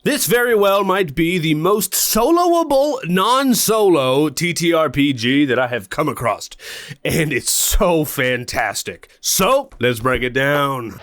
This very well might be the most soloable non-solo TTRPG that I have come across, and it's so fantastic. So, let's break it down.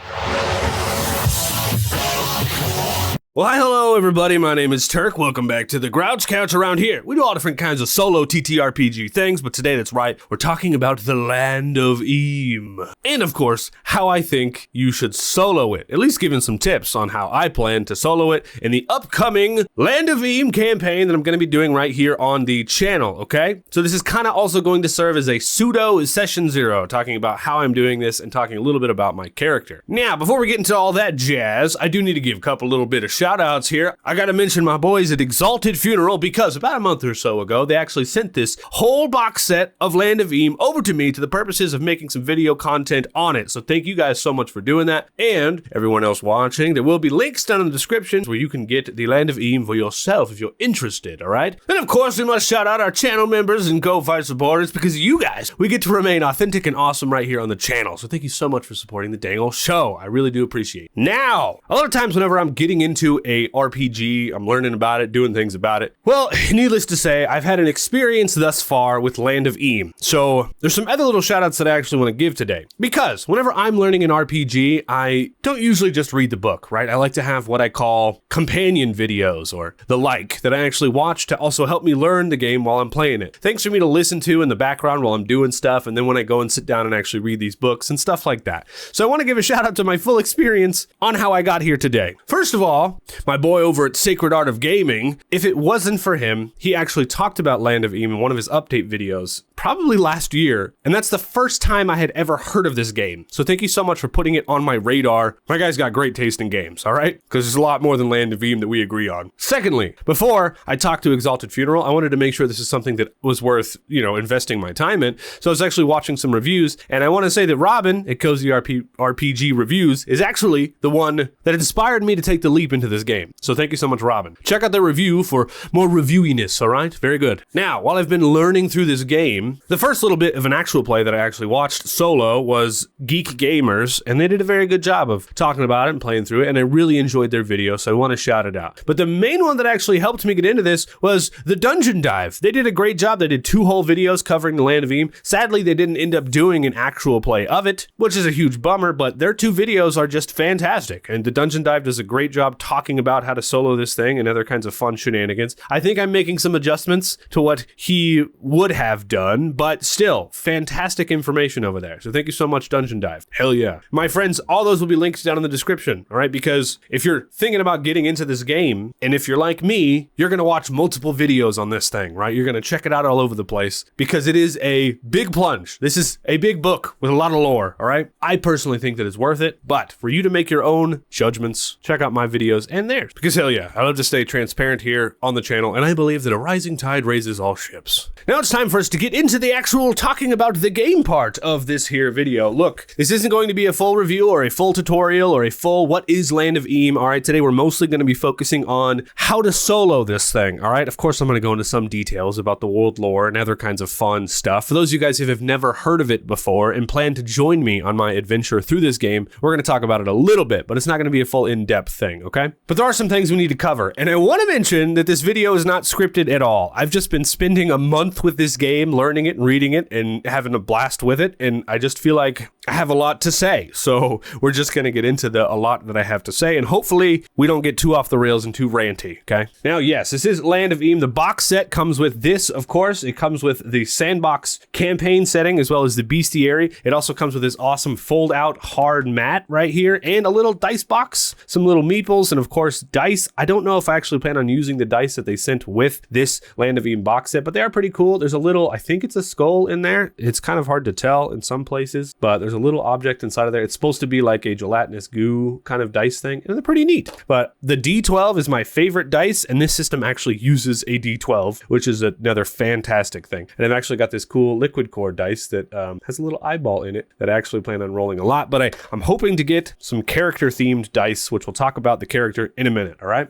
Well, hi, hello, everybody. My name is Turk. Welcome back to the Grouch Couch. Around here, we do all different kinds of solo TTRPG things, but today, that's right, we're talking about the Land of Eem. And, of course, how I think you should solo it. At least giving some tips on how I plan to solo it in the upcoming Land of Eem campaign that I'm going to be doing right here on the channel, okay? So this is kind of also going to serve as a pseudo session 0, talking about how I'm doing this and talking a little bit about my character. Now, before we get into all that jazz, I do need to give a couple little bit of shout outs here. I gotta mention my boys at Exalted Funeral because about a month or so ago, they actually sent this whole box set of Land of Eem over to me to the purposes of making some video content on it. So thank you guys so much for doing that. And everyone else watching, there will be links down in the description where you can get the Land of Eem for yourself if you're interested, all right? And of course, we must shout out our channel members and Go-Fight supporters because you guys, we get to remain authentic and awesome right here on the channel. So thank you so much for supporting the dang old show. I really do appreciate it. Now, a lot of times whenever I'm getting into a RPG, I'm learning about it, doing things about it. Well, needless to say, I've had an experience thus far with Land of Eem. So there's some other little shout outs that I actually want to give today. Because whenever I'm learning an RPG, I don't usually just read the book, right? I like to have what I call companion videos or the like that I actually watch to also help me learn the game while I'm playing it. Things for me to listen to in the background while I'm doing stuff, and then when I go and sit down and actually read these books and stuff like that. So I want to give a shout out to my full experience on how I got here today. First of all, my boy over at Sacred Art of Gaming, if it wasn't for him, he actually talked about Land of Eem in one of his update videos, probably last year, and that's the first time I had ever heard of this game. So thank you so much for putting it on my radar. My guy's got great taste in games, all right? Because there's a lot more than Land of Eem that we agree on. Secondly, before I talked to Exalted Funeral, I wanted to make sure this is something that was worth, investing my time in. So I was actually watching some reviews, and I want to say that Robin at Cozy RPG Reviews is actually the one that inspired me to take the leap into this game. So thank you so much, Robin. Check out the review for more reviewiness, all right? Very good. Now, while I've been learning through this game, the first little bit of an actual play that I actually watched solo was Geek Gamers, and they did a very good job of talking about it and playing through it, and I really enjoyed their video, so I want to shout it out. But the main one that actually helped me get into this was the Dungeon Dive. They did a great job. They did 2 whole videos covering the Land of Eem. Sadly, they didn't end up doing an actual play of it, which is a huge bummer, but their 2 videos are just fantastic, and the Dungeon Dive does a great job talking about how to solo this thing and other kinds of fun shenanigans. I think I'm making some adjustments to what he would have done, but still, fantastic information over there. So thank you so much, Dungeon Dive. Hell yeah. My friends, all those will be linked down in the description, all right? Because if you're thinking about getting into this game, and if you're like me, you're going to watch multiple videos on this thing, right? You're going to check it out all over the place because it is a big plunge. This is a big book with a lot of lore, all right? I personally think that it's worth it, but for you to make your own judgments, check out my videos and theirs. Because hell yeah, I love to stay transparent here on the channel, and I believe that a rising tide raises all ships. Now it's time for us to get into the actual talking about the game part of this here video. Look, this isn't going to be a full review or a full tutorial or a full what is Land of Eem. All right, today we're mostly going to be focusing on how to solo this thing. All right, of course I'm going to go into some details about the world lore and other kinds of fun stuff. For those of you guys who have never heard of it before and plan to join me on my adventure through this game, we're going to talk about it a little bit, but it's not going to be a full in-depth thing, okay? But there are some things we need to cover, and I want to mention that this video is not scripted at all. I've just been spending a month with this game, learning it and reading it and having a blast with it, and I just feel like I have a lot to say. So we're just going to get into a lot that I have to say, and hopefully we don't get too off the rails and too ranty, okay? Now, yes, this is Land of Eem. The box set comes with this, of course. It comes with the sandbox campaign setting as well as the bestiary. It also comes with this awesome fold-out hard mat right here and a little dice box, some little meeples, and of course, dice. I don't know if I actually plan on using the dice that they sent with this Land of Eem box set, but they are pretty cool. There's a little, I think it's a skull in there. It's kind of hard to tell in some places, but there's a little object inside of there. It's supposed to be like a gelatinous goo kind of dice thing, and they're pretty neat. But the D12 is my favorite dice, and this system actually uses a D12, which is another fantastic thing. And I've actually got this cool liquid core dice that has a little eyeball in it that I actually plan on rolling a lot, but I'm hoping to get some character themed dice, which we'll talk about the character in a minute, all right?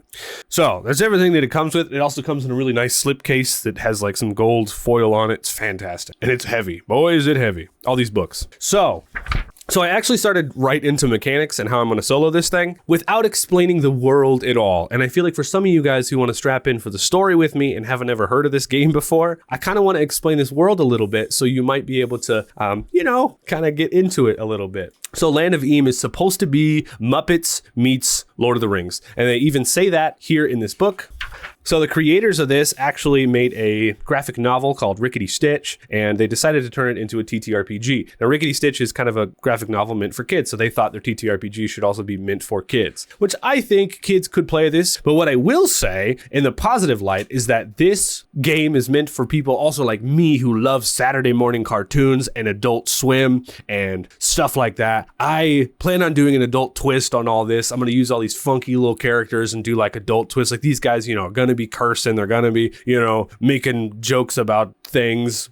So that's everything that it comes with. It also comes in a really nice slipcase that has like some gold foil on it. It's fantastic. And it's heavy. Boy, is it heavy. All these books. So So I actually started right into mechanics and how I'm going to solo this thing without explaining the world at all. And I feel like for some of you guys who want to strap in for the story with me and haven't ever heard of this game before, I kind of want to explain this world a little bit so you might be able to, kind of get into it a little bit. So Land of Eem is supposed to be Muppets meets Lord of the Rings. And they even say that here in this book. So the creators of this actually made a graphic novel called Rickety Stitch, and they decided to turn it into a TTRPG. Now, Rickety Stitch is kind of a graphic novel meant for kids, so they thought their TTRPG should also be meant for kids, which I think kids could play this. But what I will say in the positive light is that this game is meant for people also like me who love Saturday morning cartoons and Adult Swim and stuff like that. I plan on doing an adult twist on all this. I'm going to use all these funky little characters and do like adult twists. Like these guys, are going to be cursing. They're going to be, making jokes about things.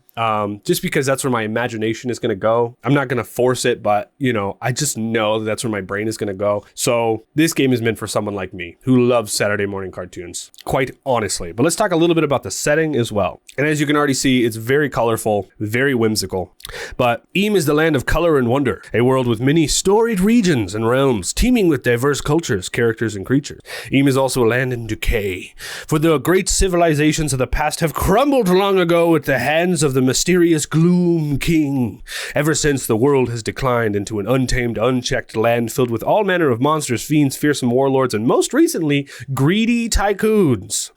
Just because that's where my imagination is going to go. I'm not going to force it, but I just know that that's where my brain is going to go. So this game is meant for someone like me who loves Saturday morning cartoons, quite honestly. But let's talk a little bit about the setting as well. And as you can already see, it's very colorful, very whimsical. But Eem is the land of color and wonder, a world with many storied regions and realms, teeming with diverse cultures, characters, and creatures. Eem is also a land in decay, for the great civilizations of the past have crumbled long ago at the hands of the mysterious Gloom King. Ever since, the world has declined into an untamed, unchecked land filled with all manner of monsters, fiends, fearsome warlords, and most recently, greedy tycoons,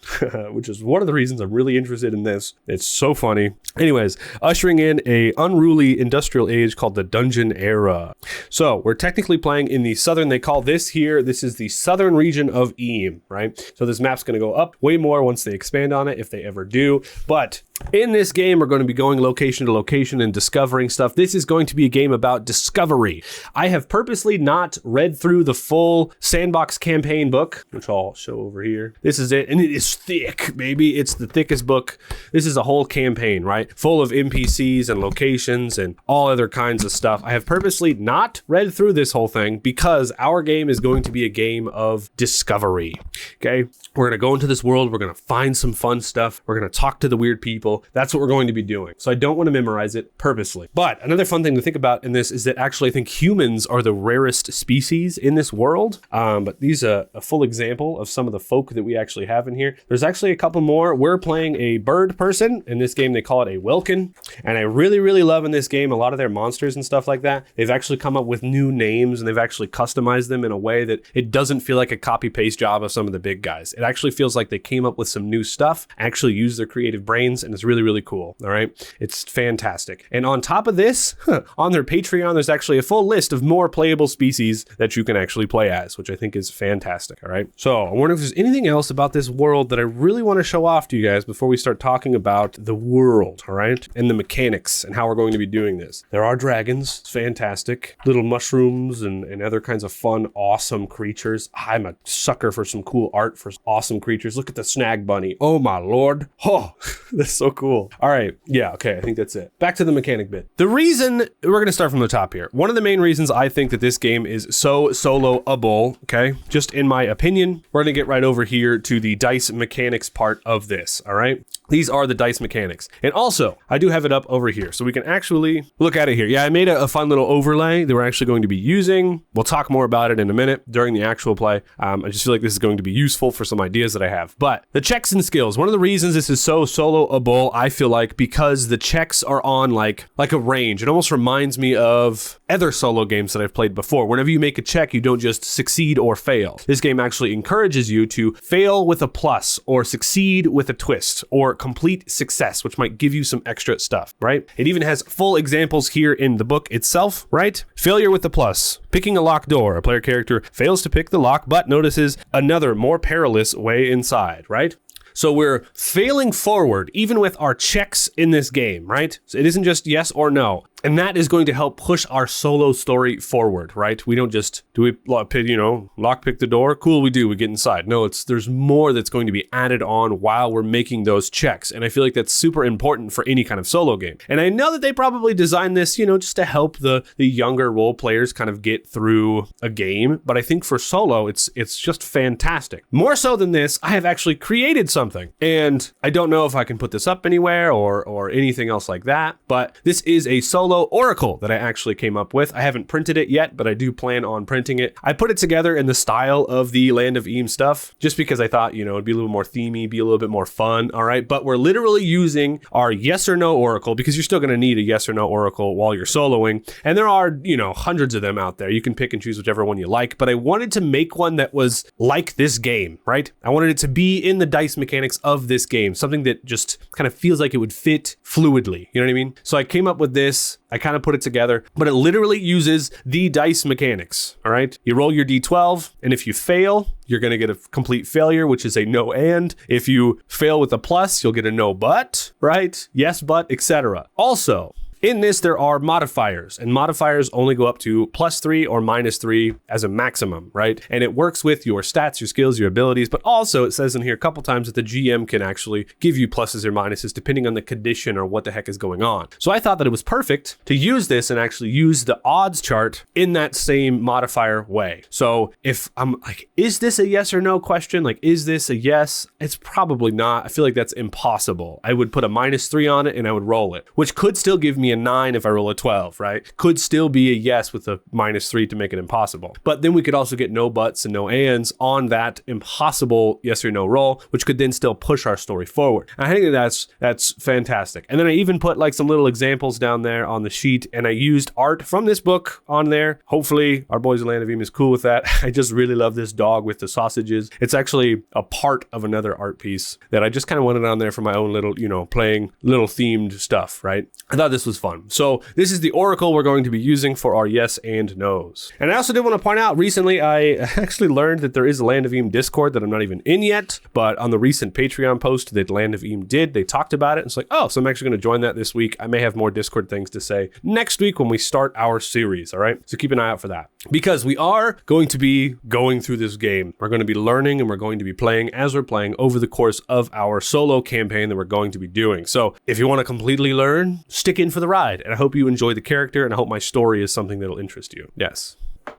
which is one of the reasons I'm really interested in this. It's so funny. Anyways, ushering in a unruly industrial age called the Dungeon Era. So we're technically playing in the southern, they call this is the southern region of Eem, right? So this map's going to go up way more once they expand on it, if they ever do. But in this game, we're going to be going location to location and discovering stuff. This is going to be a game about discovery. I have purposely not read through the full Sandbox campaign book, which I'll show over here. This is it, and it is thick, baby. It's the thickest book. This is a whole campaign, right? Full of NPCs and locations and all other kinds of stuff. I have purposely not read through this whole thing because our game is going to be a game of discovery, okay? We're going to go into this world. We're going to find some fun stuff. We're going to talk to the weird people. That's what we're going to be doing. So I don't want to memorize it purposely. But another fun thing to think about in this is that actually I think humans are the rarest species in this world. But these are a full example of some of the folk that we actually have in here. There's actually a couple more. We're playing a bird person. In this game, they call it a Welkin. And I really, really love in this game a lot of their monsters and stuff like that. They've actually come up with new names and they've actually customized them in a way that it doesn't feel like a copy-paste job of some of the big guys. It actually feels like they came up with some new stuff, actually used their creative brains, and it's really, really cool. All right. It's fantastic. And on top of this, on their Patreon, there's actually a full list of more playable species that you can actually play as, which I think is fantastic. All right. So I wonder if there's anything else about this world that I really want to show off to you guys before we start talking about the world. All right. And the mechanics and how we're going to be doing this. There are dragons. It's fantastic. Little mushrooms and other kinds of fun, awesome creatures. I'm a sucker for some cool art for awesome creatures. Look at the snag bunny. Oh my Lord. Oh, that's so cool. All right. Yeah. Okay. I think that's it. Back to the mechanic bit. The reason we're going to start from the top here. One of the main reasons I think that this game is so soloable, okay, just in my opinion, we're going to get right over here to the dice mechanics part of this. All right. These are the dice mechanics. And also, I do have it up over here, so we can actually look at it here. Yeah, I made a fun little overlay that we're actually going to be using. We'll talk more about it in a minute during the actual play. I just feel like this is going to be useful for some ideas that I have. But the checks and skills, one of the reasons this is so soloable, I feel like, because the checks are on like a range. It almost reminds me of other solo games that I've played before. Whenever you make a check, you don't just succeed or fail. This game actually encourages you to fail with a plus or succeed with a twist or complete success, which might give you some extra stuff, right? It even has full examples here in the book itself, right? Failure with the plus. Picking a locked door. A player character fails to pick the lock, but notices another more perilous way inside, right? So we're failing forward, even with our checks in this game, right? So it isn't just yes or no. And that is going to help push our solo story forward, right? We don't just, lockpick the door? Cool, we do, we get inside. No, there's more that's going to be added on while we're making those checks. And I feel like that's super important for any kind of solo game. And I know that they probably designed this, just to help the younger role players kind of get through a game. But I think for solo, it's just fantastic. More so than this, I have actually created something. And I don't know if I can put this up anywhere or anything else like that. But this is a solo solo oracle that I actually came up with. I haven't printed it yet, but I do plan on printing it. I put it together in the style of the Land of Eem stuff, just because I thought, it'd be a little more themey, be a little bit more fun, all right? But we're literally using our yes or no oracle, because you're still going to need a yes or no oracle while you're soloing. And there are, hundreds of them out there. You can pick and choose whichever one you like, but I wanted to make one that was like this game, right? I wanted it to be in the dice mechanics of this game, something that just kind of feels like it would fit fluidly, you know what I mean? So I came up with this, I kind of put it together, but it literally uses the dice mechanics, all right? You roll your D12, and if you fail, you're going to get a complete failure, which is a no and. If you fail with a plus, you'll get a no but, right? Yes, but, etc. Also, in this, there are modifiers, and modifiers only go up to +3 or -3 as a maximum, right? And it works with your stats, your skills, your abilities, but also it says in here a couple times that the GM can actually give you pluses or minuses depending on the condition or what the heck is going on. So I thought that it was perfect to use this and actually use the odds chart in that same modifier way. So if I'm like, is this a yes or no question? Like, is this a yes? It's probably not. I feel like that's impossible. I would put a -3 on it and I would roll it, which could still give me a 9 if I roll a 12, right? Could still be a yes with a -3 to make it impossible. But then we could also get no buts and no ands on that impossible yes or no roll, which could then still push our story forward. I think that's fantastic. And then I even put like some little examples down there on the sheet, and I used art from this book on there. Hopefully our boys at Land of Eem is cool with that. I just really love this dog with the sausages. It's actually a part of another art piece that I just kind of wanted on there for my own little, playing little themed stuff, right? I thought this was fun. So this is the oracle we're going to be using for our yes and no's. And I also did want to point out, recently I actually learned that there is a Land of Eem Discord that I'm not even in yet, but on the recent Patreon post that Land of Eem did, they talked about it. It's like, oh, so I'm actually going to join that this week. I may have more Discord things to say next week when we start our series, all right? So keep an eye out for that, because we are going to be going through this game. We're going to be learning and we're going to be playing as we're playing over the course of our solo campaign that we're going to be doing. So if you want to completely learn, stick in for the ride. And I hope you enjoy the character, and I hope my story is something that'll interest you. Yes.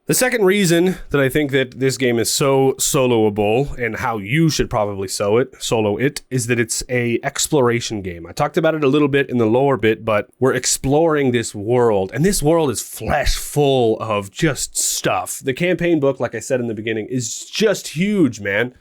The second reason that I think that this game is so soloable, and how you should probably solo it, is that it's a exploration game. I talked about it a little bit in the lower bit, but we're exploring this world, and this world is flesh full of just stuff. The campaign book, like I said in the beginning, is just huge, man.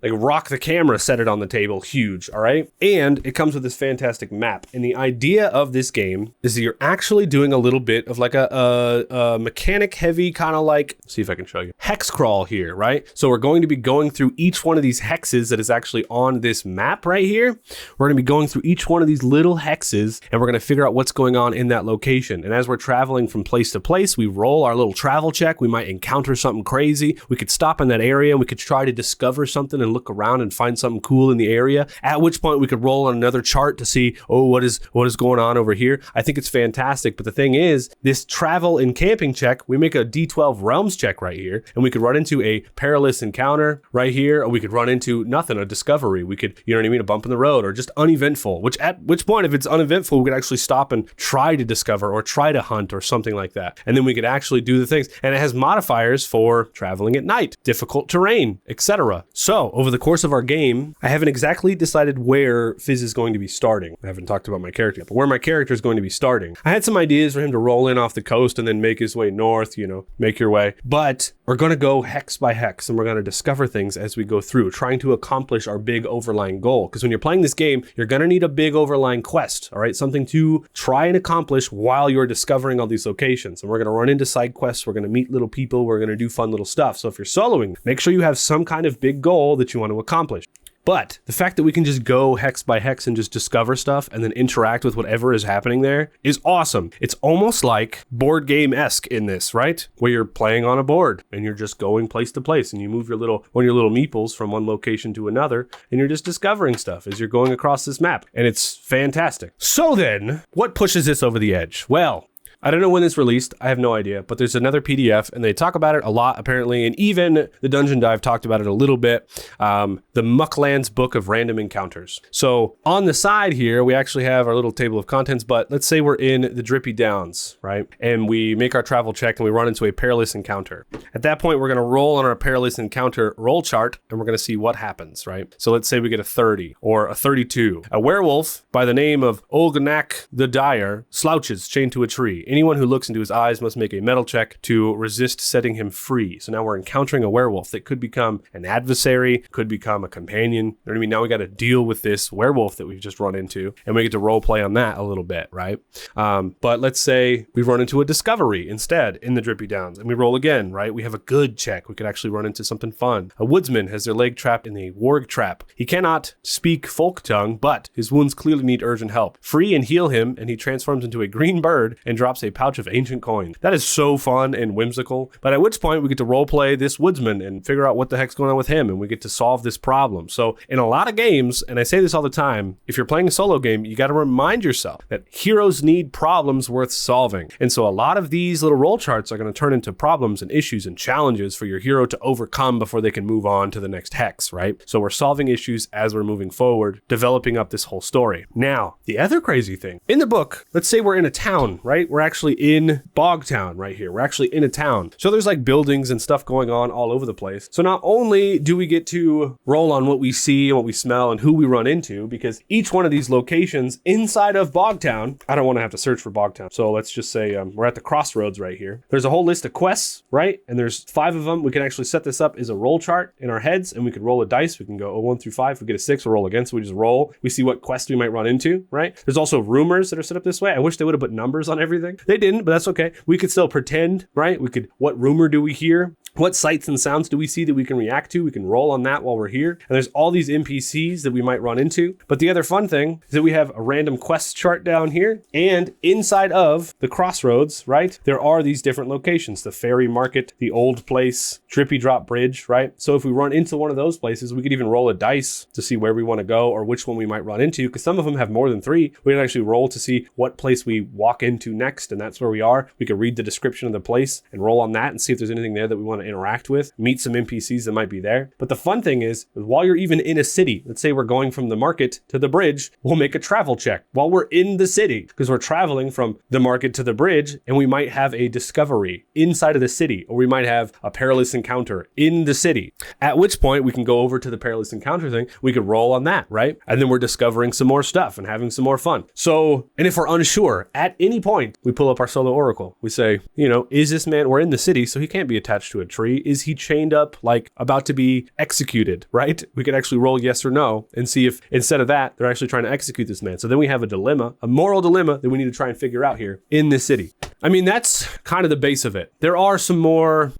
Like rock the camera, set it on the table, huge, all right? And it comes with this fantastic map. And the idea of this game is that you're actually doing a little bit of like a mechanic heavy kind of like, see if I can show you, hex crawl here, right? So we're going to be going through each one of these hexes that is actually on this map right here. We're gonna be going through each one of these little hexes, and we're gonna figure out what's going on in that location. And as we're traveling from place to place, we roll our little travel check. We might encounter something crazy. We could stop in that area and we could try to discover something and look around and find something cool in the area, at which point we could roll on another chart to see, oh, what is going on over here. I think it's fantastic. But the thing is, this travel and camping check, we make a D12 realms check right here, and we could run into a perilous encounter right here, or we could run into nothing, a discovery. We could, you know what I mean, a bump in the road, or just uneventful, at which point, if it's uneventful, we could actually stop and try to discover or try to hunt or something like that. And then we could actually do the things. And it has modifiers for traveling at night, difficult terrain, etc. So over the course of our game, I haven't exactly decided where Fizz is going to be starting. I haven't talked about my character yet, but where my character is going to be starting. I had some ideas for him to roll in off the coast and then make his way north, make your way. But we're going to go hex by hex, and we're going to discover things as we go through, trying to accomplish our big overlying goal. Because when you're playing this game, you're going to need a big overlying quest, all right? Something to try and accomplish while you're discovering all these locations. And we're going to run into side quests. We're going to meet little people. We're going to do fun little stuff. So if you're soloing, make sure you have some kind of big goal that you want to accomplish. But the fact that we can just go hex by hex and just discover stuff and then interact with whatever is happening there is awesome. It's almost like board game-esque in this, right? Where you're playing on a board and you're just going place to place, and you move one of your little meeples from one location to another, and you're just discovering stuff as you're going across this map. And it's fantastic. So then, what pushes this over the edge? Well, I don't know when it's released. I have no idea, but there's another PDF and they talk about it a lot apparently. And even the Dungeon Dive talked about it a little bit. The Mucklands Book of Random Encounters. So on the side here, we actually have our little table of contents, but let's say we're in the Drippy Downs, right? And we make our travel check and we run into a perilous encounter. At that point, we're going to roll on our perilous encounter roll chart and we're going to see what happens, right? So let's say we get a 30 or a 32. A werewolf by the name of Olganak the Dyer slouches chained to a tree. Anyone who looks into his eyes must make a metal check to resist setting him free. So now we're encountering a werewolf that could become an adversary, could become a companion. You know what I mean? Now we got to deal with this werewolf that we've just run into and we get to role play on that a little bit, right? But let's say we run into a discovery instead in the Drippy Downs and we roll again, right? We have a good check. We could actually run into something fun. A woodsman has their leg trapped in a warg trap. He cannot speak folk tongue, but his wounds clearly need urgent help. Free and heal him, and he transforms into a green bird and drops a pouch of ancient coins. That is so fun and whimsical. But at which point we get to role play this woodsman and figure out what the heck's going on with him, and we get to solve this problem. So in a lot of games, and I say this all the time, if you're playing a solo game, you got to remind yourself that heroes need problems worth solving. And so a lot of these little roll charts are going to turn into problems and issues and challenges for your hero to overcome before they can move on to the next hex, right? So we're solving issues as we're moving forward, developing up this whole story. Now, the other crazy thing, in the book, let's say we're in a town, right? We're actually in Bogtown right here. We're actually in a town. So there's like buildings and stuff going on all over the place. So not only do we get to roll on what we see and what we smell and who we run into, because each one of these locations inside of Bogtown, I don't want to have to search for Bogtown. So let's just say we're at the crossroads right here. There's a whole list of quests, right? And there's 5 of them. We can actually set this up as a roll chart in our heads and we could roll a dice. We can go 1 through 5. If we get a 6, we'll roll again. So we just roll. We see what quest we might run into, right? There's also rumors that are set up this way. I wish they would have put numbers on everything. They didn't, but that's okay. We could still pretend, right? What rumor do we hear? What sights and sounds do we see that we can react to? We can roll on that while we're here. And there's all these NPCs that we might run into. But the other fun thing is that we have a random quest chart down here. And inside of the crossroads, right, there are these different locations. The ferry market, the old place, Drippy Drop Bridge, right? So if we run into one of those places, we could even roll a dice to see where we want to go or which one we might run into. Because some of them have more than 3. We can actually roll to see what place we walk into next. And that's where we are. We could read the description of the place and roll on that and see if there's anything there that we want to interact with, meet some NPCs that might be there. But the fun thing is, while you're even in a city, let's say we're going from the market to the bridge, we'll make a travel check while we're in the city because we're traveling from the market to the bridge and we might have a discovery inside of the city or we might have a perilous encounter in the city. At which point we can go over to the perilous encounter thing. We could roll on that, right? And then we're discovering some more stuff and having some more fun. So, and if we're unsure, at any point, we pull up our solo oracle. We say, is this man, we're in the city, so he can't be attached to a tree. Is he chained up, like about to be executed, right? We could actually roll yes or no and see if instead of that, they're actually trying to execute this man. So then we have a dilemma, a moral dilemma that we need to try and figure out here in this city. I mean, that's kind of the base of it. There are some more,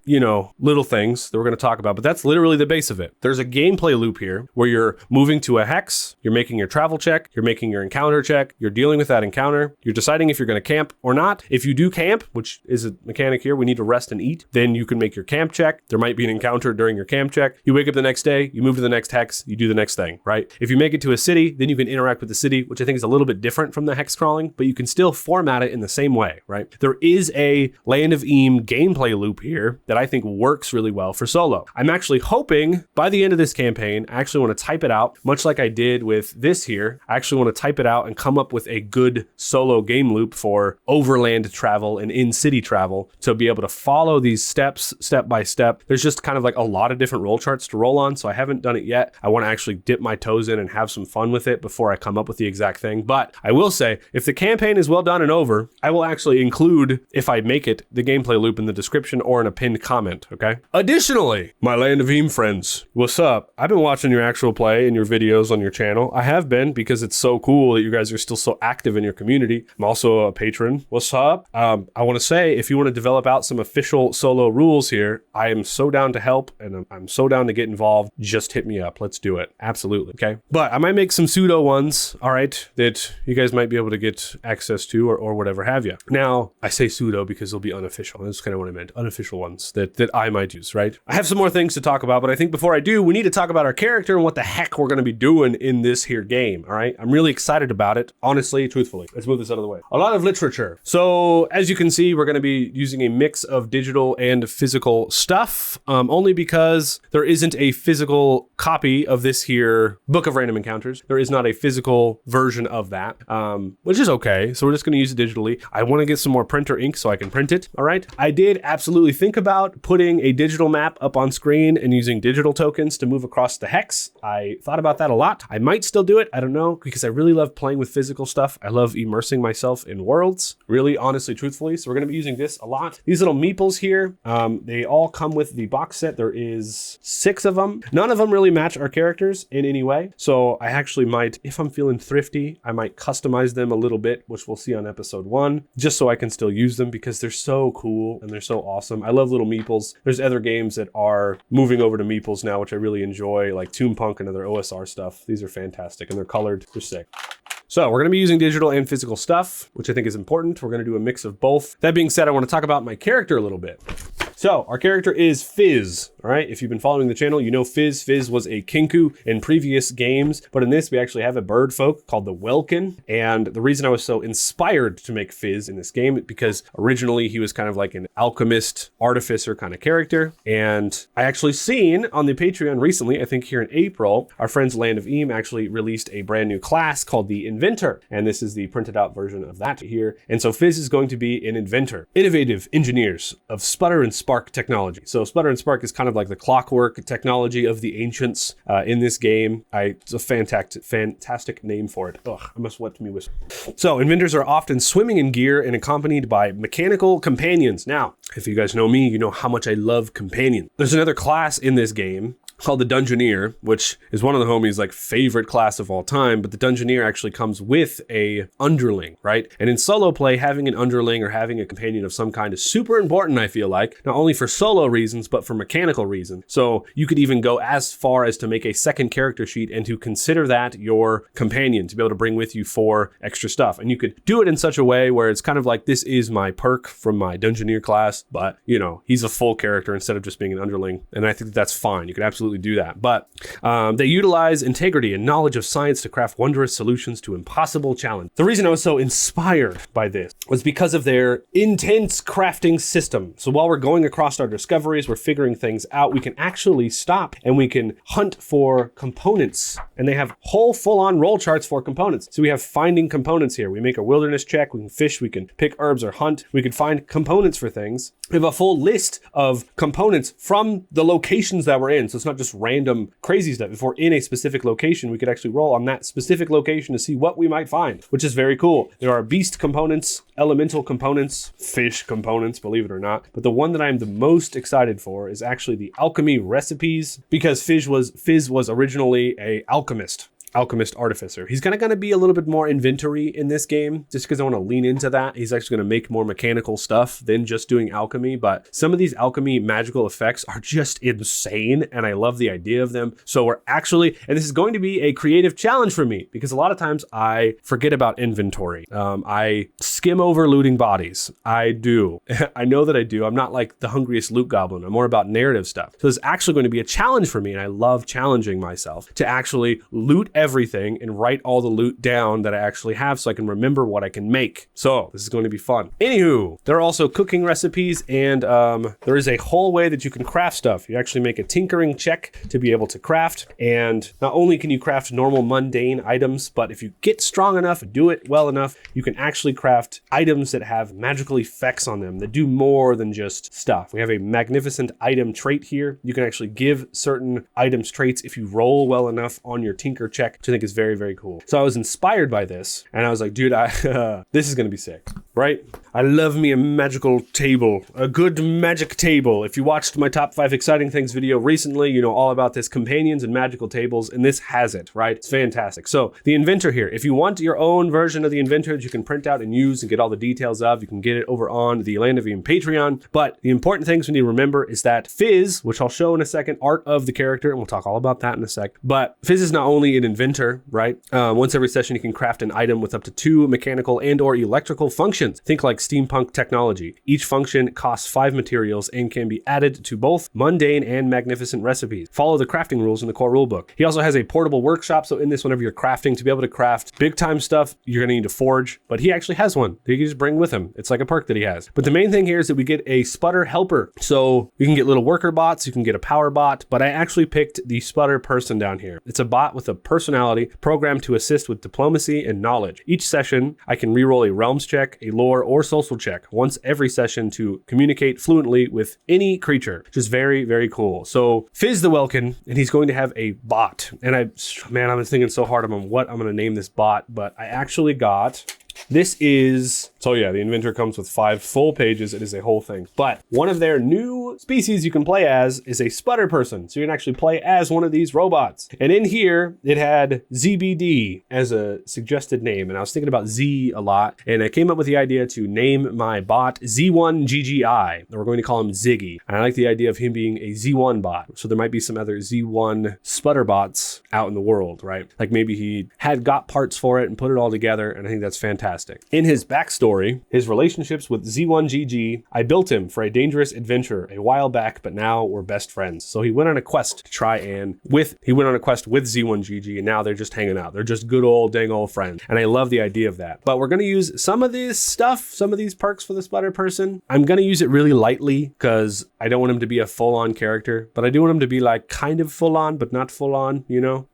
little things that we're going to talk about, but that's literally the base of it. There's a gameplay loop here where you're moving to a hex, you're making your travel check, you're making your encounter check, you're dealing with that encounter, you're deciding if you're going to camp or not. If you do camp, which is a mechanic here, we need to rest and eat, then you can make your camp check. There might be an encounter during your camp check. You wake up the next day, you move to the next hex, you do the next thing, right? If you make it to a city, then you can interact with the city, which I think is a little bit different from the hex crawling, but you can still format it in the same way, right? There is a Land of Eem gameplay loop here that I think works really well for solo. I'm actually hoping by the end of this campaign, I actually want to type it out, much like I did with this here. I actually want to type it out and come up with a good solo game loop for overland travel and in-city travel to be able to follow these steps, step by step. There's just kind of like a lot of different roll charts to roll on, so I haven't done it yet. I want to actually dip my toes in and have some fun with it before I come up with the exact thing. But I will say, if the campaign is well done and over, I will actually include, if I make it, the gameplay loop in the description or in a pinned comment, okay? Additionally, my Land of Eem friends, what's up? I've been watching your actual play and your videos on your channel. I have been, because it's so cool that you guys are still so active in your community. I'm also a patron. What's up? I want to say, if you want to develop out some official solo rules here, I am so down to help and I'm so down to get involved. Just hit me up. Let's do it. Absolutely. Okay. But I might make some pseudo ones, all right, that you guys might be able to get access to or whatever have you. Now, I say pseudo because they'll be unofficial. That's kind of what I meant. Unofficial ones that I might use, right? I have some more things to talk about, but I think before I do, we need to talk about our character and what the heck we're going to be doing in this here game, all right? I'm really excited about it, honestly, truthfully. Let's move this out of the way. A lot of literature. So as you can see, we're going to be using a mix of digital and physical stuff, only because there isn't a physical copy of this here Book of Random Encounters. There is not a physical version of that, which is okay. So we're just going to use it digitally. I want to get some more printer ink so I can print it, all right? I did absolutely think about putting a digital map up on screen and using digital tokens to move across the hex. I thought about that a lot. I might still do it. I don't know, because I really love playing with physical stuff. I love immersing myself in worlds, really, honestly, truthfully. So we're going to be using this a lot. These little meeples here, they all come with the box set. There is 6 of them. None of them really match our characters in any way. So I actually might, if I'm feeling thrifty, I might customize them a little bit, which we'll see on episode 1, just so I can still use them because they're so cool and they're so awesome. I love little meeples. There's other games that are moving over to meeples now, which I really enjoy, like Toon Punk and other OSR stuff. These are fantastic and they're colored. They're sick. So we're going to be using digital and physical stuff, which I think is important. We're going to do a mix of both. That being said, I want to talk about my character a little bit. So our character is Fizz, all right? If you've been following the channel, you know Fizz. Fizz was a kinku in previous games, but in this, we actually have a bird folk called the Welkin. And the reason I was so inspired to make Fizz in this game is because originally he was kind of like an alchemist, artificer kind of character. And I actually seen on the Patreon recently, I think here in April, our friends Land of Eem actually released a brand new class called the Inventor. And this is the printed out version of that here. And so Fizz is going to be an inventor, innovative engineers of sputter and spark technology. So sputter and spark is kind of like the clockwork technology of the ancients in this game. It's a fantastic name for it. Ugh, I must let me whisper. So inventors are often swimming in gear and accompanied by mechanical companions. Now, if you guys know me, you know how much I love companions. There's another class in this game called the Dungeoneer, which is one of the homies' like favorite class of all time, but the Dungeoneer actually comes with a underling, right? And in solo play, having an underling or having a companion of some kind is super important, I feel like, not only for solo reasons, but for mechanical reasons. So you could even go as far as to make a second character sheet and to consider that your companion to be able to bring with you for extra stuff. And you could do it in such a way where it's kind of like, this is my perk from my Dungeoneer class, but you know, he's a full character instead of just being an underling. And I think that's fine. You could absolutely do that. But they utilize integrity and knowledge of science to craft wondrous solutions to impossible challenges. The reason I was so inspired by this was because of their intense crafting system. So while we're going across our discoveries, we're figuring things out, we can actually stop and we can hunt for components. And they have whole full-on roll charts for components. So we have finding components here. We make a wilderness check, we can fish, we can pick herbs or hunt, we can find components for things. We have a full list of components from the locations that we're in. So it's not just random crazy stuff. If we're in a specific location, we could actually roll on that specific location to see what we might find, which is very cool. There are beast components, elemental components, fish components, believe it or not. But the one that I'm the most excited for is actually the alchemy recipes, because Fizz was originally a alchemist artificer. He's kind of going to be a little bit more inventory in this game, just because I want to lean into that. He's actually going to make more mechanical stuff than just doing alchemy, but some of these alchemy magical effects are just insane, and I love the idea of them. So we're actually, and this is going to be a creative challenge for me, because a lot of times I forget about inventory. I skim over looting bodies. I do. I know that I do. I'm not like the hungriest loot goblin. I'm more about narrative stuff. So it's actually going to be a challenge for me, and I love challenging myself to actually loot everything and write all the loot down that I actually have so I can remember what I can make. So this is going to be fun. Anywho, there are also cooking recipes, and there is a whole way that you can craft stuff. You actually make a tinkering check to be able to craft, and not only can you craft normal mundane items, but if you get strong enough and do it well enough, you can actually craft items that have magical effects on them that do more than just stuff. We have a magnificent item trait here. You can actually give certain items traits if you roll well enough on your tinker check, which I think is very, very cool. So I was inspired by this, and I was like, dude, this is going to be sick, right? I love me a magical table, a good magic table. If you watched my top 5 exciting things video recently, you know all about this companions and magical tables, and this has it, right? It's fantastic. So the inventor here, if you want your own version of the inventor that you can print out and use and get all the details of, you can get it over on the Land of Eem Patreon. But the important things we need to remember is that Fizz, which I'll show in a second, art of the character, and we'll talk all about that in a sec. But Fizz is not only an inventor, right? Once every session, you can craft an item with up to 2 mechanical and or electrical functions functions. Think like steampunk technology. Each function costs 5 materials and can be added to both mundane and magnificent recipes. Follow the crafting rules in the core rulebook. He also has a portable workshop, so in this, whenever you're crafting, to be able to craft big time stuff, you're gonna need to forge, but he actually has one that you can just bring with him. It's like a perk that he has. But the main thing here is that we get a sputter helper. So you can get little worker bots, you can get a power bot, but I actually picked the sputter person down here. It's a bot with a personality programmed to assist with diplomacy and knowledge. Each session, I can reroll a realms check, a lore, or social check once every session to communicate fluently with any creature. Just very, very cool. So Fizz the Welkin, and he's going to have a bot. And I was thinking so hard on what I'm going to name this bot, but I actually got... This is, so yeah, the inventor comes with 5 full pages. It is a whole thing. But one of their new species you can play as is a sputter person. So you can actually play as one of these robots. And in here, it had ZBD as a suggested name. And I was thinking about Z a lot. And I came up with the idea to name my bot Z1GGI. And we're going to call him Ziggy. And I like the idea of him being a Z1 bot. So there might be some other Z1 sputter bots out in the world, right? Like maybe he got parts for it and put it all together. And I think that's fantastic. In his backstory, his relationships with Z1GG, I built him for a dangerous adventure a while back, but now we're best friends. So he went on a quest to he went on a quest with Z1GG, and now they're just hanging out. They're just good old dang old friends. And I love the idea of that. But we're going to use some of this stuff, some of these perks for the sputter person. I'm going to use it really lightly because I don't want him to be a full-on character, but I do want him to be like kind of full-on, but not full-on,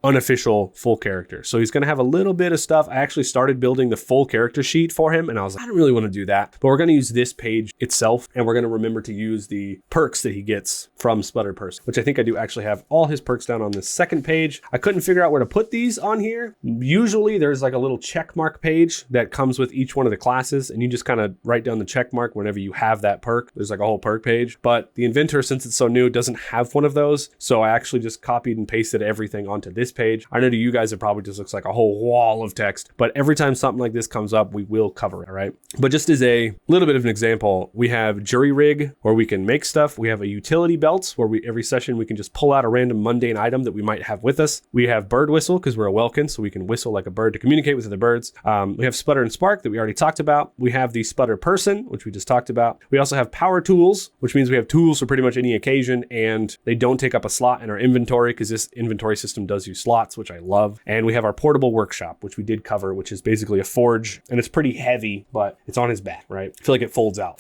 unofficial full character. So he's going to have a little bit of stuff. I actually started building the full character sheet for him, and I was like, I don't really want to do that, but we're going to use this page itself, and we're going to remember to use the perks that he gets from Sputter Person, which I think I do actually have all his perks down on this second page. I couldn't figure out where to put these on here. Usually there's like a little check mark page that comes with each one of the classes, and you just kind of write down the check mark whenever you have that perk. There's like a whole perk page, but the inventor, since it's so new, doesn't have one of those, so I actually just copied and pasted everything onto this page. I know to you guys it probably just looks like a whole wall of text, but every time something like this comes up, we will cover it, all right? But just as a little bit of an example, we have jury rig where we can make stuff. We have a utility belt where every session we can just pull out a random mundane item that we might have with us. We have bird whistle because we're a Welkin, so we can whistle like a bird to communicate with other birds. We have sputter and spark that we already talked about. We have the sputter person, which we just talked about. We also have power tools, which means we have tools for pretty much any occasion, and they don't take up a slot in our inventory because this inventory system does use slots, which I love. And we have our portable workshop, which we did cover, which is basically a forge, and it's pretty heavy, but it's on his back, right? I feel like it folds out.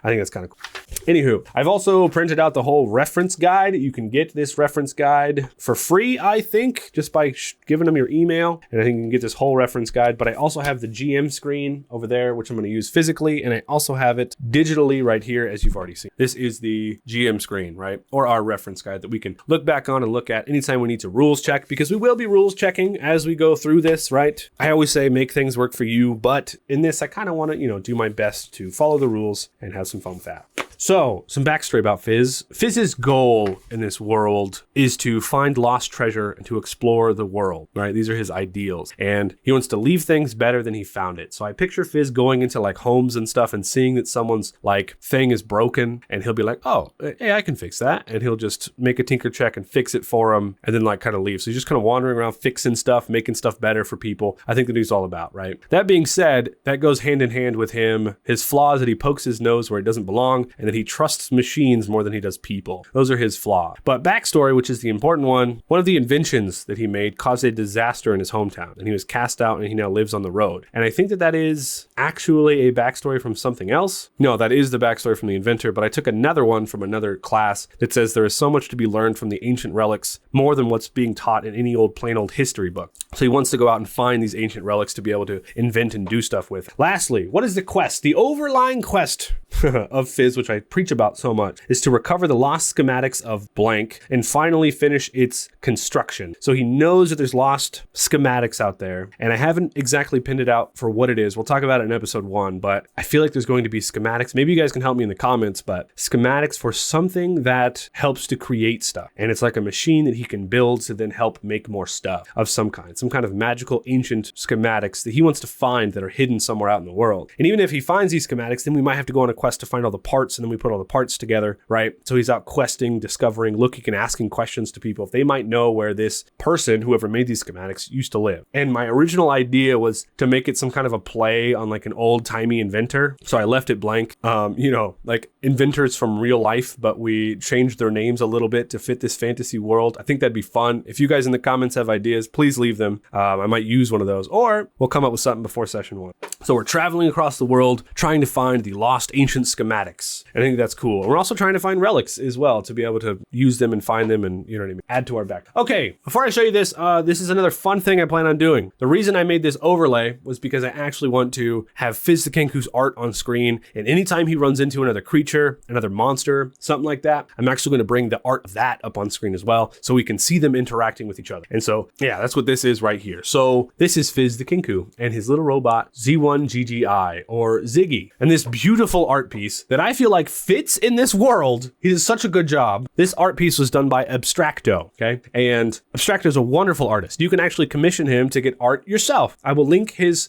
I think that's kind of cool. Anywho, I've also printed out the whole reference guide. You can get this reference guide for free, I think, just by giving them your email. And I think you can get this whole reference guide, but I also have the GM screen over there, which I'm going to use physically. And I also have it digitally right here, as you've already seen. This is the GM screen, right? Or our reference guide that we can look back on and look at anytime we need to rules check, because we will be rules checking as we go through this, right? I always say make things work for you, but in this, I kind of want to, do my best to follow the rules and have some fun with that. So, some backstory about Fizz. Fizz's goal in this world is to find lost treasure and to explore the world, right? These are his ideals. And he wants to leave things better than he found it. So I picture Fizz going into like homes and stuff and seeing that someone's like thing is broken, and he'll be like, oh, hey, I can fix that. And he'll just make a tinker check and fix it for him and then like kind of leave. So he's just kind of wandering around fixing stuff, making stuff better for people. I think that he's all about, right? That being said, that goes hand in hand with him, his flaws, that he pokes his nose where it doesn't belong, and that he trusts machines more than he does people. Those are his flaws. But backstory, which is the important one of the inventions that he made caused a disaster in his hometown, and he was cast out and he now lives on the road. And I think that is actually a backstory from something else. No, that is the backstory from the inventor, but I took another one from another class that says there is so much to be learned from the ancient relics, more than what's being taught in any plain old history book. So he wants to go out and find these ancient relics to be able to invent and do stuff with. Lastly, what is the quest? The overlying quest of Fizz, which I preach about so much, is to recover the lost schematics of blank and finally finish its construction. So he knows that there's lost schematics out there, and I haven't exactly pinned it out for what it is. We'll talk about it in episode 1, but I feel like there's going to be schematics. Maybe you guys can help me in the comments, but schematics for something that helps to create stuff. And it's like a machine that he can build to then help make more stuff of some kind some kind of magical ancient schematics that he wants to find that are hidden somewhere out in the world. And even if he finds these schematics, then we might have to go on a quest to find all the parts, and then we put all the parts together, right? So he's out questing, discovering, looking, and asking questions to people if they might know where this person, whoever made these schematics, used to live. And my original idea was to make it some kind of a play on like an old-timey inventor. So I left it blank. Like inventors from real life, but we changed their names a little bit to fit this fantasy world. I think that'd be fun. If you guys in the comments have ideas, please leave them. I might use one of those, or we'll come up with something before session 1. So we're traveling across the world trying to find the lost ancient schematics. And I think that's cool. And we're also trying to find relics as well to be able to use them and find them and, you know what I mean, add to our back. Okay, before I show you this, this is another fun thing I plan on doing. The reason I made this overlay was because I actually want to have Fizz the Kenku's art on screen, and anytime he runs into another creature, another monster, something like that, I'm actually going to bring the art of that up on screen as well, so we can see them interacting with each other. And so, yeah, that's what this is right here. So this is Fizz the Kenku and his little robot Z1GGI, or Ziggy, and this beautiful art piece that I feel like fits in this world. He does such a good job. This art piece was done by Abstracto, okay? And Abstracto is a wonderful artist. You can actually commission him to get art yourself. I will link his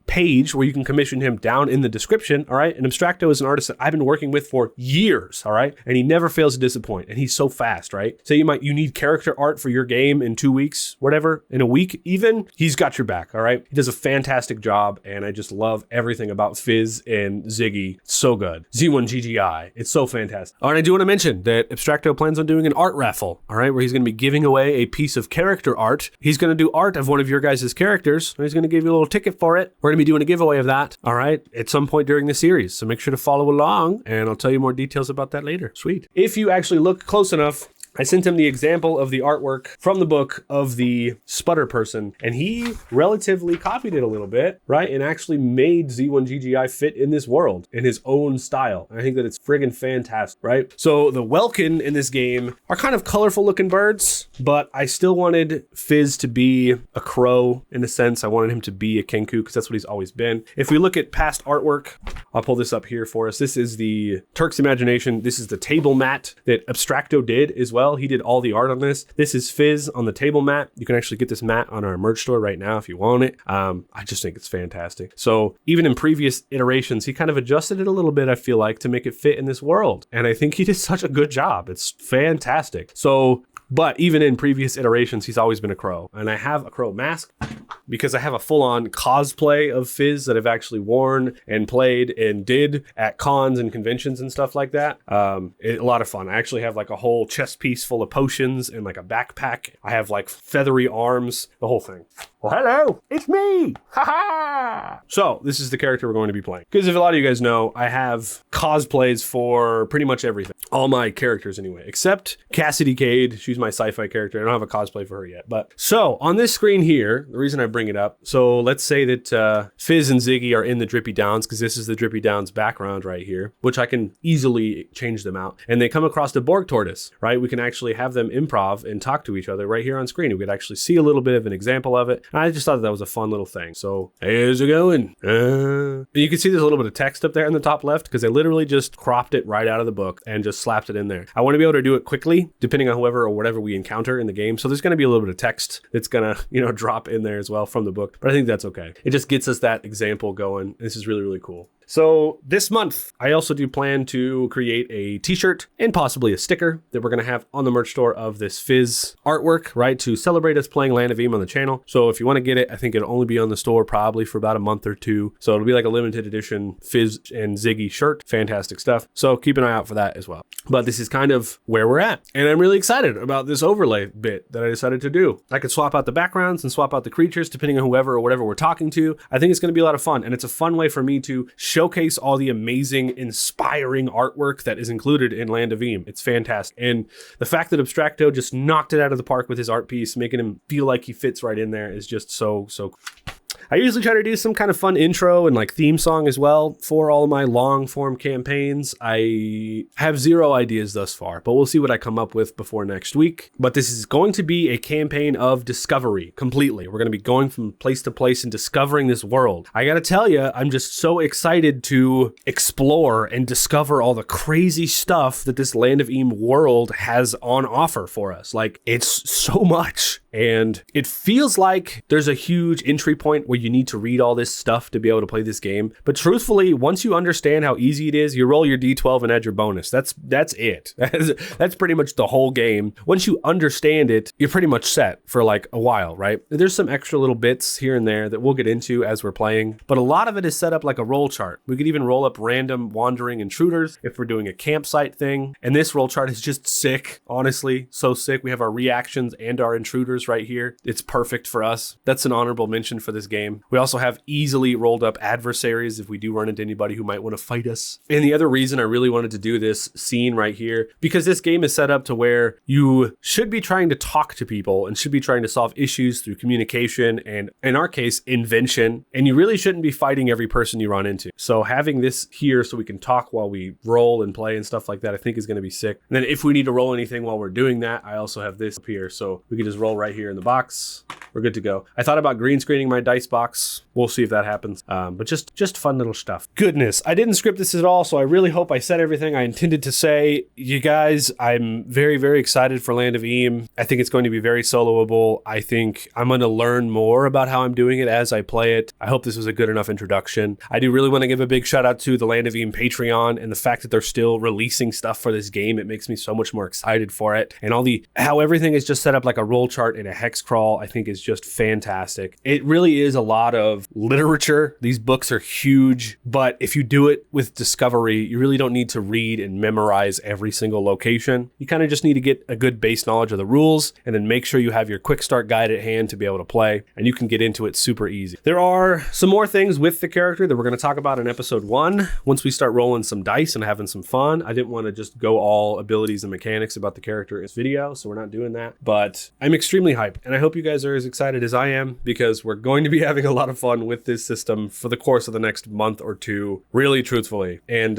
page where you can commission him down in the description, all right? And Abstracto is an artist that I've been working with for years, all right? And he never fails to disappoint, and he's so fast, right? So you need character art for your game in 2 weeks, whatever, in a week even, he's got your back, all right? He does a fantastic job, and I just love everything about Fizz and Ziggy. It's so good. Z1GGI, it's so fantastic. Oh, and I do want to mention that Abstracto plans on doing an art raffle, all right, where he's going to be giving away a piece of character art. He's going to do art of one of your guys' characters, and he's going to give you a little ticket for it. We're going to be doing a giveaway of that, all right, at some point during the series. So make sure to follow along, and I'll tell you more details about that later. Sweet. If you actually look close enough, I sent him the example of the artwork from the book of the sputter person, and he relatively copied it a little bit, right? And actually made Z1GGI fit in this world in his own style. I think that it's friggin' fantastic, right? So the Welkin in this game are kind of colorful looking birds, but I still wanted Fizz to be a crow in a sense. I wanted him to be a Kenku because that's what he's always been. If we look at past artwork, I'll pull this up here for us. This is the Turk's Imagination. This is the table mat that Abstracto did as well. He did all the art on this. This is Fizz on the table mat. You can actually get this mat on our merch store right now if you want it. I just think it's fantastic. So even in previous iterations, he kind of adjusted it a little bit, I feel like, to make it fit in this world. And I think he did such a good job. It's fantastic. So, but even in previous iterations, he's always been a crow. And I have a crow mask because I have a full-on cosplay of Fizz that I've actually worn and played and did at cons and conventions and stuff like that. A lot of fun. I actually have like a whole chest piece full of potions and like a backpack. I have like feathery arms, the whole thing. Well, hello, it's me. Ha ha. So this is the character we're going to be playing. Because if a lot of you guys know, I have cosplays for pretty much everything. All my characters anyway, except Cassidy Cade. She's my sci-fi character. I don't have a cosplay for her yet. But so on this screen here, the reason I bring it up, so let's say that Fizz and Ziggy are in the Drippy Downs, because this is the Drippy Downs background right here, which I can easily change them out. And they come across the Borg tortoise, right? We can actually have them improv and talk to each other right here on screen. We could actually see a little bit of an example of it. I just thought that was a fun little thing. So, hey, how's it going? And you can see there's a little bit of text up there in the top left because I literally just cropped it right out of the book and just slapped it in there. I want to be able to do it quickly, depending on whoever or whatever we encounter in the game. So there's going to be a little bit of text that's going to, drop in there as well from the book. But I think that's okay. It just gets us that example going. This is really, really cool. So this month, I also do plan to create a t-shirt and possibly a sticker that we're going to have on the merch store of this Fizz artwork, right? To celebrate us playing Land of Eem on the channel. So if you want to get it, I think it'll only be on the store probably for about a month or two. So it'll be like a limited edition Fizz and Ziggy shirt. Fantastic stuff. So keep an eye out for that as well. But this is kind of where we're at. And I'm really excited about this overlay bit that I decided to do. I could swap out the backgrounds and swap out the creatures depending on whoever or whatever we're talking to. I think it's going to be a lot of fun. And it's a fun way for me to showcase all the amazing, inspiring artwork that is included in Land of Eem. It's fantastic. And the fact that Abstracto just knocked it out of the park with his art piece, making him feel like he fits right in there, is just so cool. I usually try to do some kind of fun intro and like theme song as well for all my long form campaigns. I have zero ideas thus far, but we'll see what I come up with before next week. But this is going to be a campaign of discovery completely. We're going to be going from place to place and discovering this world. I got to tell you, I'm just so excited to explore and discover all the crazy stuff that this Land of Eem world has on offer for us. Like, it's so much. And it feels like there's a huge entry point where you need to read all this stuff to be able to play this game. But truthfully, once you understand how easy it is, you roll your D12 and add your bonus. That's it. That's pretty much the whole game. Once you understand it, you're pretty much set for like a while, right? There's some extra little bits here and there that we'll get into as we're playing, but a lot of it is set up like a roll chart. We could even roll up random wandering intruders if we're doing a campsite thing. And this roll chart is just sick, honestly, so sick. We have our reactions and our intruders right here. It's perfect for us. That's an honorable mention for this game. We also have easily rolled up adversaries if we do run into anybody who might want to fight us. And the other reason I really wanted to do this scene right here, because this game is set up to where you should be trying to talk to people and should be trying to solve issues through communication and, in our case, invention. And you really shouldn't be fighting every person you run into. So having this here so we can talk while we roll and play and stuff like that, I think is going to be sick. And then if we need to roll anything while we're doing that, I also have this up here. So we can just roll right here in the box. We're good to go. I thought about green screening my dice box. We'll see if that happens. But just fun little stuff. Goodness, I didn't script this at all, so I really hope I said everything I intended to say. You guys, I'm very, very excited for Land of Eem. I think it's going to be very soloable. I think I'm going to learn more about how I'm doing it as I play it. I hope this was a good enough introduction. I do really want to give a big shout out to the Land of Eem Patreon and the fact that they're still releasing stuff for this game. It makes me so much more excited for it. And how everything is just set up like a roll chart and a hex crawl, I think is just fantastic. It really is a lot of literature. These books are huge, but if you do it with discovery, you really don't need to read and memorize every single location. You kind of just need to get a good base knowledge of the rules and then make sure you have your quick start guide at hand to be able to play, and you can get into it super easy. There are some more things with the character that we're going to talk about in episode 1 once we start rolling some dice and having some fun. I didn't want to just go all abilities and mechanics about the character in this video, so we're not doing that, but I'm extremely hyped, and I hope you guys are as excited as I am, because we're going to be having a lot of fun with this system for the course of the next month or two, really truthfully. And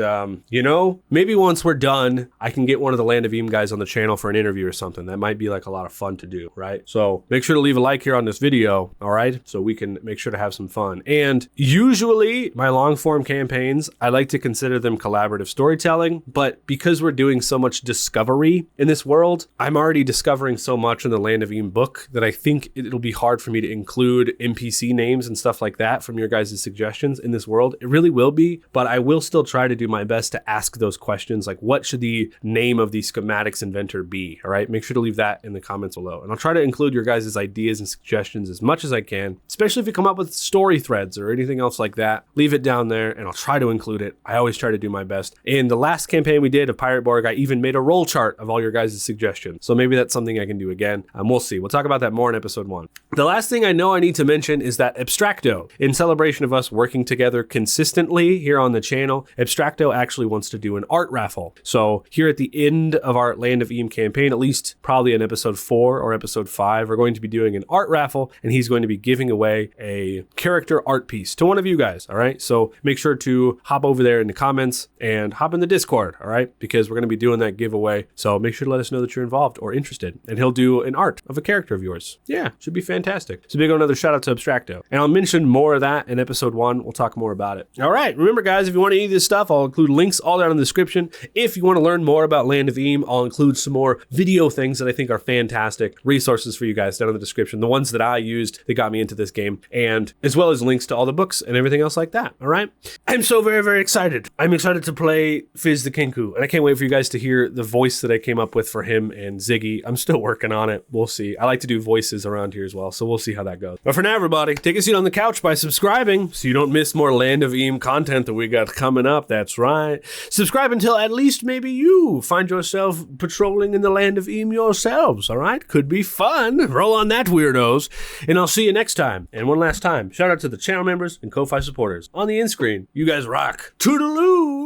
maybe once we're done, I can get one of the Land of Eem guys on the channel for an interview or something. That might be like a lot of fun to do, right? So make sure to leave a like here on this video, all right? So we can make sure to have some fun. And usually my long form campaigns, I like to consider them collaborative storytelling, but because we're doing so much discovery in this world, I'm already discovering so much in the Land of Eem book that I think it'll be hard for me to include NPC names and stuff like that from your guys' suggestions in this world. It really will be, but I will still try to do my best to ask those questions, like what should the name of the schematics inventor be, all right? Make sure to leave that in the comments below. And I'll try to include your guys' ideas and suggestions as much as I can, especially if you come up with story threads or anything else like that. Leave it down there and I'll try to include it. I always try to do my best. In the last campaign we did of Pirate Borg, I even made a roll chart of all your guys' suggestions. So maybe that's something I can do again. We'll see. We'll talk about that more in episode 1. The last thing I know I need to mention is that Abstracto, in celebration of us working together consistently here on the channel, Abstracto actually wants to do an art raffle. So here at the end of our Land of Eem campaign, at least probably in episode 4 or episode 5, we're going to be doing an art raffle, and he's going to be giving away a character art piece to one of you guys, all right? So make sure to hop over there in the comments and hop in the Discord, all right? Because we're going to be doing that giveaway. So make sure to let us know that you're involved or interested, and he'll do an art of a character of yours. Yeah, should be fantastic. So big another shout out to Abstracto. And I'll mention more of that in episode 1. We'll talk more about it. All right, remember guys, if you want any of this stuff, I'll include links all down in the description. If you want to learn more about Land of Eem, I'll include some more video things that I think are fantastic resources for you guys down in the description, the ones that I used that got me into this game, and as well as links to all the books and everything else like that, all right? I'm so very, very excited. I'm excited to play Fizz the Kenku, and I can't wait for you guys to hear the voice that I came up with for him and Ziggy. I'm still working on it. We'll see. I like to do voices around here as well, so we'll see how that goes. But for now, everybody, take a seat on the couch by subscribing so you don't miss more Land of Eem content that we got coming up. That's right. Subscribe until at least maybe you find yourself patrolling in the Land of Eem yourselves, all right? Could be fun. Roll on that, weirdos. And I'll see you next time. And one last time, shout out to the channel members and Ko-Fi supporters on the end screen. You guys rock. Toodaloo!